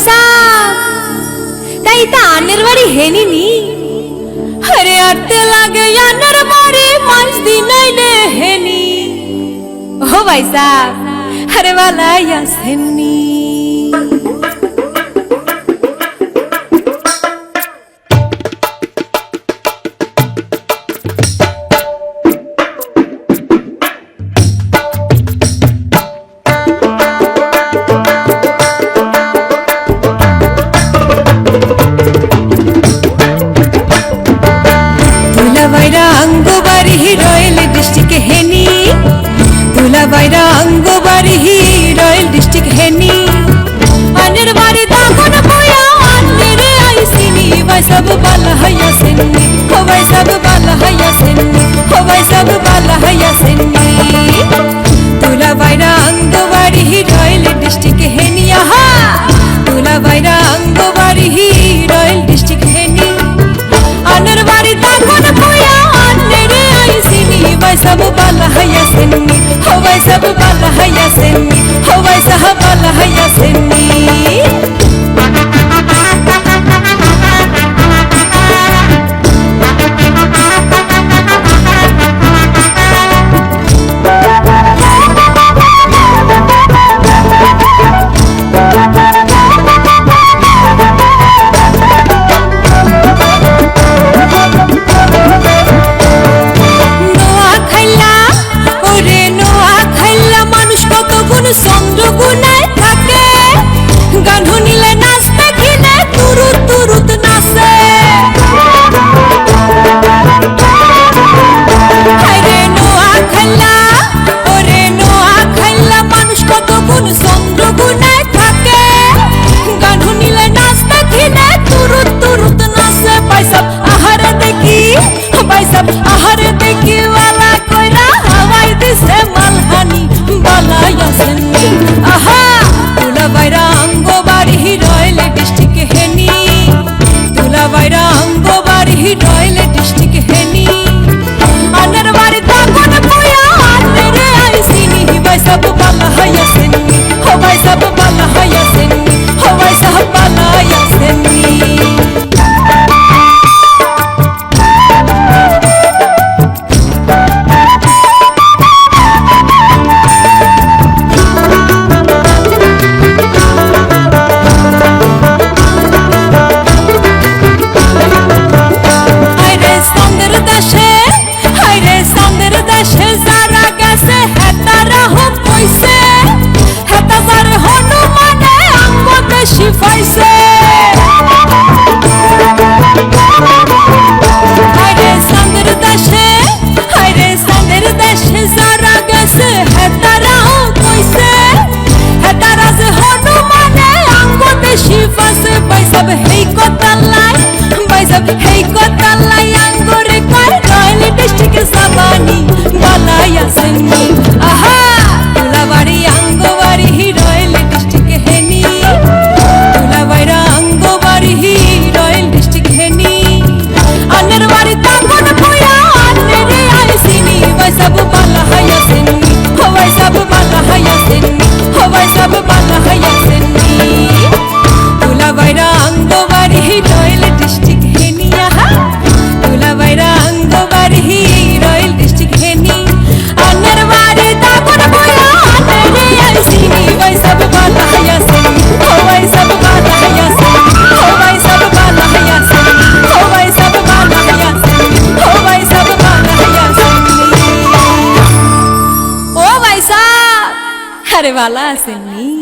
ভাইসা তাই তানের বাড়ি হেনিনি আরে আটতে লাগে আনের বাড়ি 5 দিন আইলে হেনি ও ভাইসা আরে বালাই আসেননি বাইরা অঙ্গবাড়ি রয়্যাল ডিস্ট্রিক্ট হেনি আনের বাড়ি দাগন বয়া আন্নের আইসিনি ভাই সব বালা হইয়া সেননি ও ভাই সব বালা হইয়া সেননি ও ভাই সব বালা হইয়া সেননি তুলা বাইরা অঙ্গবাড়ি রয়্যাল ডিস্ট্রিক্ট হেনি আহা তুলা বাইরা অঙ্গবাড়ি রয়্যাল ডিস্ট্রিক্ট হেনি আনের বাড়ি দাগন বয়া আন্নের আইসিনি ভাই সব বালা হইয়া সেননি हो भाई सब बाला हया सेनी हो भाई सब बाला हया सेनी চন্দ্রগুনায় থাকে গান শুনিলে নাচ দেখিলে তুরুত তুরুত নাচে হায়রে নোয়া খাইলা ওরে নোয়া খাইলা মানুষ কত গুণ চন্দ্রগুনায় থাকে গান শুনিলে নাচ দেখিলে তুরুত তুরুত নাচে পাইসাব আহারে দেখি পাইসাব আহারে দেখি ওয়ালা কইরা হাওয়াই দিছে মালহানি বালাই আসেননি আহা তুলা বাইরা অঙ্গবাড়ি রয়্যাল ডিস্ট্রিক্ট হেনি তুলা বাইরা অঙ্গবাড়ি রয়্যাল ডিস্ট্রিক্ট হেনি আনের বাড়ি দাগন বয়া আনের আইসিনি ভাই সব বালা হইয়া সেননি ও ভাই সব বালা হইয়া সেননি ও ভাই সব বালা হইয়া সেননি হেই কথা লাই আঙ্গুরে কয় রয়্যাল ডিস্ট্রিক্ট সাবানি বালাই আসেননি আহা তুলা বাড়ি আঙ্গবাড়ি রয়্যাল ডিস্ট্রিক্ট হেনি তুলা বাইরা আঙ্গবাড়ি রয়্যাল ডিস্ট্রিক্ট হেনি আনের বাড়ি দাগন বয়া আনের আইসিনি ভাই সব বালা হইয়া সেননি ও ভাই সব বালা হইয়া সেননি ও ভাই সব বালা হইয়া সেননি তুলা বাইরা অঙ্গবাড়ি রয়্যাল ডিস্ট্রিক্ট হেনি আহা তুলা বাইরা অঙ্গবাড়ি রয়্যাল ডিস্ট্রিক্ট হেনি আনের বাড়ি দাগন বয়া আনের আইসিনি ভাই সব বালা হইয়া সেননি ও ভাই সব বালা হইয়া সেননি ও ভাই সব বালা হইয়া সেননি ও ভাই সব বালা হইয়া সেননি ও ভাই সব বালা হইয়া সেননি ও ভাই সাব আরে বালা সেননি